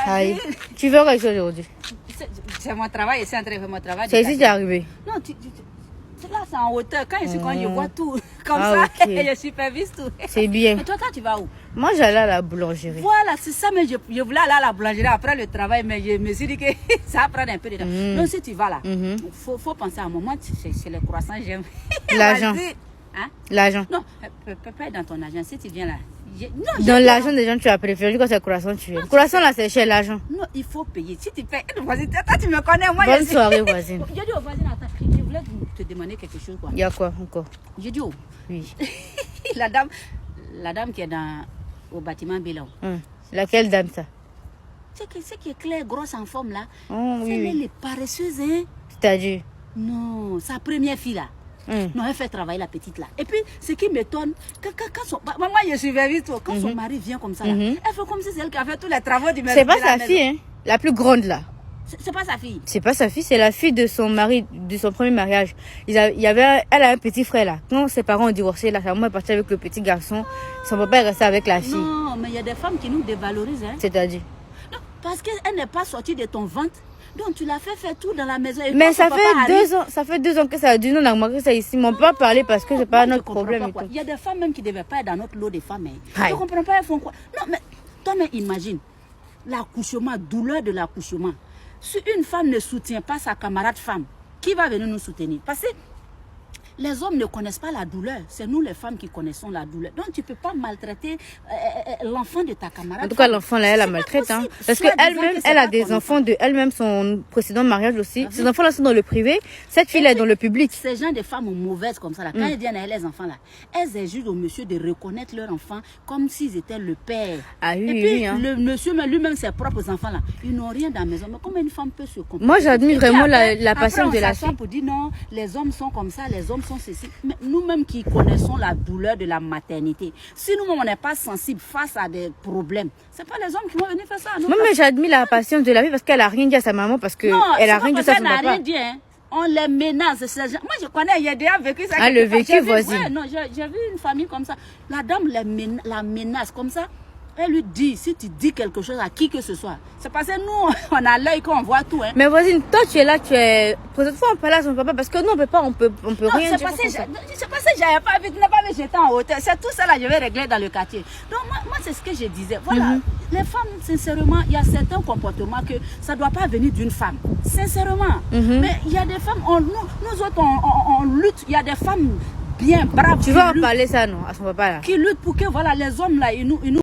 Aïe. Tu veux quelque chose aujourd'hui? C'est mon travail, c'est en train de faire mon travail. C'est ici que tu es arrivé? Non, là, c'est en hauteur. Quand je suis quand je vois tout, comme ça, okay. je supervise tout. C'est bien. Et toi, tu vas où? Moi, j'allais à la boulangerie. Voilà, c'est ça, mais je voulais aller à la boulangerie après le travail, mais je me suis dit que ça va prendre un peu de temps. Donc, si tu vas là, faut penser à un moment, c'est les croissants, j'aime. L'argent. Hein? L'argent. Non, pas dans ton argent. Si tu viens là. Dans l'argent des gens, tu as préféré quand c'est croissant, tu viens. Croissant là, c'est cher l'argent. Non, il faut payer. Si tu payes, voisine, toi, tu me connais, moi. Bonne soirée, voisine. J'ai dit au voisin, attends, je voulais te demander quelque chose. Il y a quoi encore? J'ai dit, oui. la dame qui est au bâtiment Bilan. Laquelle dame ça? C'est qui est claire, grosse en forme là. Oh, oui. Elle est paresseuse, hein? C'est-à-dire? Non, sa première fille là. Non, elle fait travailler la petite là. Et puis, ce qui m'étonne, quand son... Moi, je supervise tout. Quand son mari vient comme ça, là, elle fait comme si c'est elle qui a fait tous les travaux du maison. C'est pas sa fille, hein? La plus grande là. C'est pas sa fille. C'est pas sa fille, c'est la fille de son mari, de son premier mariage. Elle a un petit frère là. Quand ses parents ont divorcé, là, sa maman est partie avec le petit garçon. Son papa est resté avec la fille. Non, mais il y a des femmes qui nous dévalorisent. Hein? C'est-à-dire? Non, parce qu'elle n'est pas sortie de ton ventre. Donc tu l'as fait faire tout dans la maison. Et mais ça fait 2 ans que ça a dû nous remarquer ça ici. On ne peut pas parler parce que c'est pas notre problème. Il y a des femmes même qui ne devaient pas être dans notre lot de femmes. Je ne comprends pas, elles font quoi? Non, mais toi-même imagine l'accouchement, douleur de l'accouchement. Si une femme ne soutient pas sa camarade femme, qui va venir nous soutenir? Parce que les hommes ne connaissent pas la douleur. C'est nous les femmes qui connaissons la douleur. Donc tu ne peux pas maltraiter l'enfant de ta camarade. En tout cas, l'enfant là, elle la maltraite. Hein. Parce qu'elle-même, elle a des enfants de elle-même, son précédent mariage aussi. Ces enfants là sont dans le privé. Cette fille là est dans le public. Ces gens de femmes mauvaises comme ça là, quand elles viennent à les enfants là, elles exigent au monsieur de reconnaître leur enfant comme s'ils étaient le père. Ah oui, et puis oui, hein. Le monsieur lui-même, ses propres enfants là, ils n'ont rien dans la maison. Mais comment une femme peut se comprendre? Moi, j'admire vraiment la patience de la fille. Pour dire non, les hommes sont comme ça, les hommes sont ceci. Mais nous-mêmes qui connaissons la douleur de la maternité, si nous-mêmes on n'est pas sensibles face à des problèmes, c'est pas les hommes qui vont venir faire ça. Non, mais j'admire la patience de la fille parce qu'elle a rien dit à sa maman parce que elle a rien dit à son papa. Rien dit, hein. On les menace. Moi, je connais, il y a déjà vécu ça. Ah, le vécu, voisine. Ouais, non, j'ai vu une famille comme ça. La dame la menace comme ça. Elle lui dit, si tu dis quelque chose à qui que ce soit, c'est parce que nous, on a l'œil qu'on voit tout. Hein. Mais voisine, toi, tu es là, tu es... Peut-être faut en parler à son papa parce que nous, on peut rien dire. C'est parce que j'avais pas vu, tu n'as pas vu, j'étais en hauteur. C'est tout ça là, je vais régler dans le quartier. Donc, moi c'est ce que je disais. Voilà, les femmes, sincèrement, il y a certains comportements que ça ne doit pas venir d'une femme. Sincèrement. Mais il y a des femmes, nous autres, on lutte. Il y a des femmes bien braves. Tu vas en parler ça, non, à son papa là? Qui luttent pour que, voilà, les hommes là, ils nous